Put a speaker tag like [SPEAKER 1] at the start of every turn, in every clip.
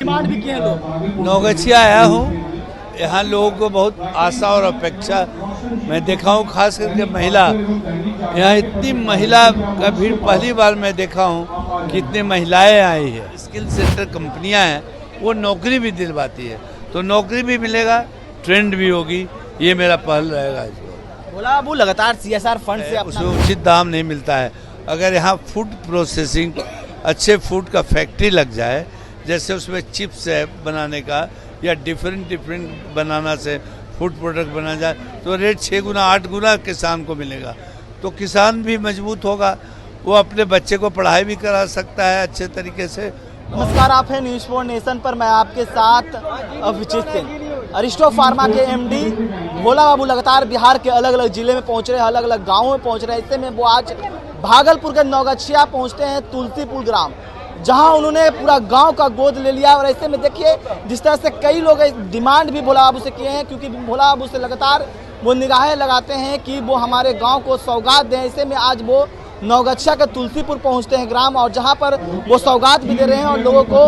[SPEAKER 1] Demand भी किए हैं लोग।
[SPEAKER 2] नौगछिया आया हूँ, यहाँ लोगों को बहुत आशा और अपेक्षा मैं देखा हूँ, खास करके महिला। यहाँ इतनी महिला का भीड़ पहली बार मैं देखा हूँ कि इतनी महिलाएं आई है। स्किल सेंटर कंपनियां हैं, वो नौकरी भी दिलवाती है, तो नौकरी भी मिलेगा, ट्रेंड भी होगी, ये मेरा पहल रहेगा।
[SPEAKER 1] भोला बाबू लगातार CSR फंड से
[SPEAKER 2] उसमें उचित दाम नहीं मिलता है। अगर यहाँ फूड प्रोसेसिंग, अच्छे फूड का फैक्ट्री लग जाए, जैसे उसमें चिप्स है बनाने का या डिफरेंट बनाना से फूड प्रोडक्ट बना जाए, तो रेट 6 गुना 8 गुना किसान को मिलेगा, तो किसान भी मजबूत होगा, वो अपने बच्चे को पढ़ाई भी करा सकता है अच्छे तरीके से।
[SPEAKER 1] नमस्कार, आप हैं न्यूज़ फॉर नेशन पर, मैं आपके साथ अभिजीत सिंह। अरिस्टो फार्मा के MD भोला बाबू लगातार बिहार के अलग अलग जिले में पहुंच रहे हैं, अलग अलग गाँवों में पहुंच रहे हैं। ऐसे में वो आज भागलपुर के नौगछिया पहुंचते हैं, तुलसीपुर ग्राम, जहां उन्होंने पूरा गांव का गोद ले लिया। और ऐसे में देखिए जिस तरह से कई लोग डिमांड भी भोला बाबू से किए हैं, क्योंकि भोला बाबू से लगातार वो निगाहें लगाते हैं कि वो हमारे गांव को सौगात दें। ऐसे में आज वो नौगछिया के तुलसीपुर पहुंचते हैं ग्राम, और जहां पर वो सौगात भी दे रहे हैं और लोगों को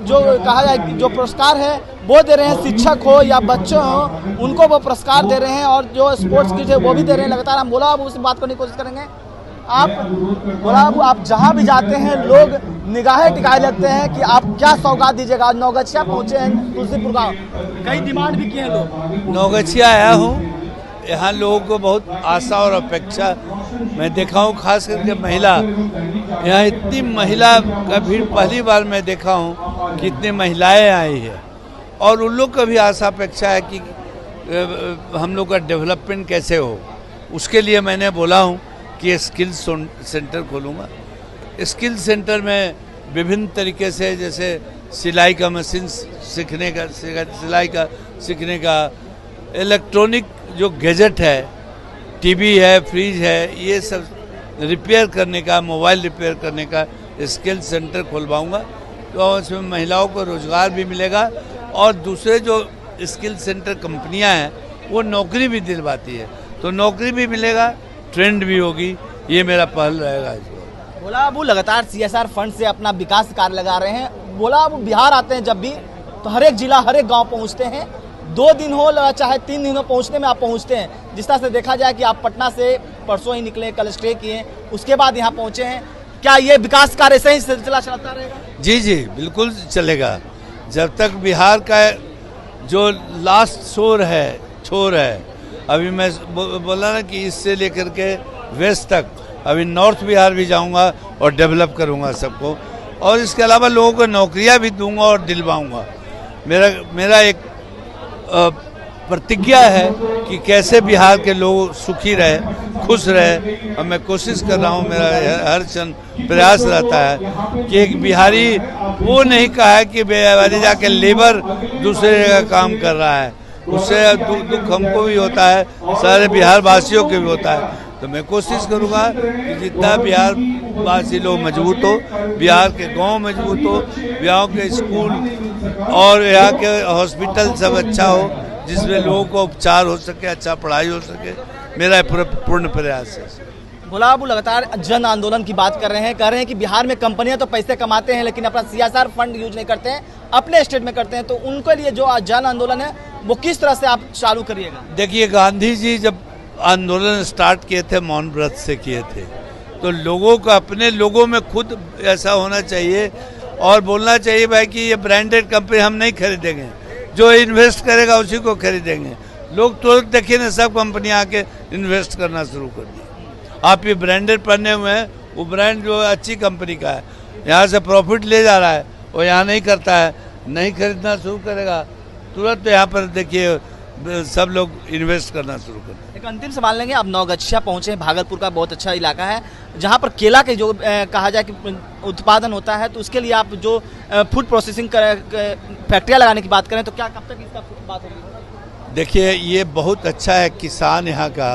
[SPEAKER 1] जो कहा जाए जो पुरस्कार है वो दे रहे हैं। शिक्षक हो या बच्चे हो, उनको वो पुरस्कार दे रहे हैं, और जो स्पोर्ट्स किट है वो भी दे रहे हैं। लगातार हम भोला बाबू से बात करने की कोशिश करेंगे। आप भोला बाबू, आप जहाँ भी जाते हैं लोग निगाहें टिकाए लगते हैं कि आप क्या सौगात दीजिएगा। नौगछिया पहुंचे हैं तुलसीपुर गाँव, कई डिमांड भी किए हैं लोग।
[SPEAKER 2] नौगछिया आया हूँ, यहाँ लोगों को बहुत आशा और अपेक्षा मैं देखा हूँ, खास करके महिला। यहाँ इतनी महिला का भीड़ पहली बार मैं देखा हूँ कि इतनी महिलाएं आई है, और उन लोग का भी आशा अपेक्षा है कि हम लोग का डेवलपमेंट कैसे हो। उसके लिए मैंने बोला हूँ कि स्किल सेंटर खोलूँगा। स्किल सेंटर में विभिन्न तरीके से, जैसे सिलाई का मशीन सीखने का, सिलाई का सीखने का, इलेक्ट्रॉनिक जो गैजेट है, टीवी है, फ्रिज है, ये सब रिपेयर करने का, मोबाइल रिपेयर करने का स्किल सेंटर खुलवाऊंगा, तो उसमें महिलाओं को रोजगार भी मिलेगा, और दूसरे जो स्किल सेंटर कंपनियां हैं वो नौकरी भी दिलवाती है, तो नौकरी भी मिलेगा, ट्रेंड भी होगी, ये मेरा पहल रहेगा।
[SPEAKER 1] भोला बाबू लगातार CSR फंड से अपना विकास कार्य लगा रहे हैं। भोला बाबू बिहार आते हैं जब भी, तो हर एक जिला, हर एक गाँव पहुँचते हैं। 2 दिन हो चाहे 3 दिन हो, पहुंचने में आप पहुंचते हैं। जिस तरह से देखा जाए कि आप पटना से परसों ही निकले, कल स्टे किए, उसके बाद यहाँ पहुंचे हैं। क्या ये विकास कार्य ऐसे ही सिलसिला चलता रहेगा?
[SPEAKER 2] जी बिल्कुल चलेगा। जब तक बिहार का जो लास्ट छोर है, अभी मैं बोला ना कि इससे लेकर के वेस्ट तक, अभी नॉर्थ बिहार भी जाऊंगा और डेवलप करूंगा सबको, और इसके अलावा लोगों को नौकरियां भी दूंगा और दिलवाऊंगा। मेरा एक प्रतिज्ञा है कि कैसे बिहार के लोग सुखी रहे, खुश रहे, और मैं कोशिश कर रहा हूँ, मेरा हर क्षण प्रयास रहता है कि एक बिहारी वो नहीं कहा है कि बिहारी जाके लेबर दूसरे जगह काम कर रहा है, उससे दुख हमको भी होता है, सारे बिहार वासियों को भी होता है। तो मैं कोशिश करूँगा कि जितना बिहार वासी लोग मजबूत हो, बिहार के गांव मजबूत हो, बिहार के स्कूल और यहाँ के हॉस्पिटल सब अच्छा हो, जिसमें लोगों को उपचार हो सके, अच्छा पढ़ाई हो सके, मेरा पूर्ण प्रयास है।
[SPEAKER 1] भोला बाबू लगातार जन आंदोलन की बात कर रहे हैं, कह रहे हैं कि बिहार में कंपनियां तो पैसे कमाते हैं लेकिन अपना CSR फंड यूज नहीं करते हैं, अपने स्टेट में करते हैं। तो उनके लिए जो जन आंदोलन है वो किस तरह से आप चालू करिएगा?
[SPEAKER 2] देखिए, गांधी जी जब आंदोलन स्टार्ट किए थे, मौन व्रत से किए थे, तो लोगों का, अपने लोगों में खुद ऐसा होना चाहिए और बोलना चाहिए भाई कि ये ब्रांडेड कंपनी हम नहीं खरीदेंगे, जो इन्वेस्ट करेगा उसी को खरीदेंगे। लोग तुरंत देखिए ना, सब कंपनियां आके इन्वेस्ट करना शुरू कर दी। आप ये ब्रांडेड पहने हुए हैं, वो ब्रांड जो अच्छी कंपनी का है, यहाँ से प्रॉफिट ले जा रहा है, वो यहाँ नहीं करता है, नहीं खरीदना शुरू करेगा, तुरंत यहाँ पर देखिए सब लोग इन्वेस्ट करना शुरू कर दें।
[SPEAKER 1] एक अंतिम सवाल लेंगे, आप नौगछिया पहुंचे हैं, भागलपुर का बहुत अच्छा इलाका है, जहां पर केला के जो कहा जाए कि उत्पादन होता है, तो उसके लिए आप जो फूड प्रोसेसिंग फैक्ट्रियाँ लगाने की बात करें, तो क्या कब तक इसका बात होगी?
[SPEAKER 2] देखिए, ये बहुत अच्छा है किसान यहाँ का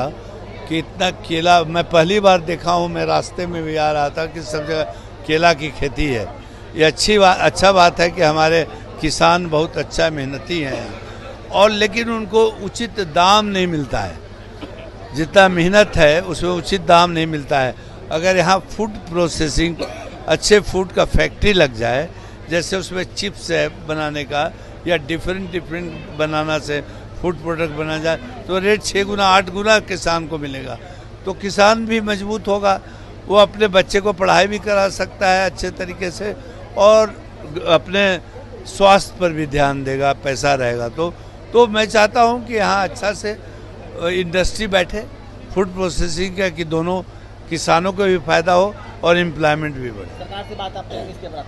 [SPEAKER 2] कि इतना केला मैं पहली बार देखा हूँ। मैं रास्ते में भी आ रहा था कि सब जगह केला की खेती है। ये अच्छा बात है कि हमारे किसान बहुत अच्छा मेहनती हैं, और लेकिन उनको उचित दाम नहीं मिलता है। जितना मेहनत है उसमें उचित दाम नहीं मिलता है। अगर यहाँ फूड प्रोसेसिंग, अच्छे फूड का फैक्ट्री लग जाए, जैसे उसमें चिप्स है बनाने का या डिफरेंट बनाना से फूड प्रोडक्ट बना जाए तो रेट 6 गुना 8 गुना किसान को मिलेगा। तो किसान भी मजबूत होगा, वो अपने बच्चे को पढ़ाई भी करा सकता है अच्छे तरीके से और अपने स्वास्थ्य पर भी ध्यान देगा, पैसा रहेगा। तो मैं चाहता हूँ कि यहाँ अच्छा से इंडस्ट्री बैठे फूड प्रोसेसिंग का, कि दोनों किसानों को भी फायदा हो और एम्प्लॉयमेंट भी बढ़े।
[SPEAKER 1] सरकार से बात आपने इसके बाद?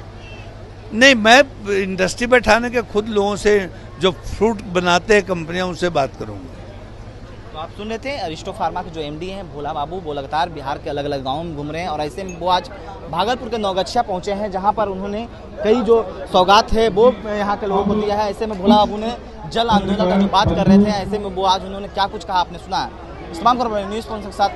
[SPEAKER 2] नहीं, मैं इंडस्ट्री बैठाने के खुद लोगों से जो फ्रूट बनाते हैं कंपनियां उनसे बात करूंगा।
[SPEAKER 1] तो आप सुन रहे थे अरिस्टो फार्मा के जो एमडी हैं भोला बाबू, वो लगातार बिहार के अलग अलग गाँव में घूम रहे हैं और ऐसे में वो आज भागलपुर के नौगछिया पहुंचे हैं, जहां पर उन्होंने कई जो सौगात है वो यहाँ के लोगों को दिया है। ऐसे में भोला बाबू ने जल आंदोलन का जो बात कर रहे थे, ऐसे में वो आज उन्होंने क्या कुछ कहा आपने सुना है। इस्लाम न्यूज़ के साथ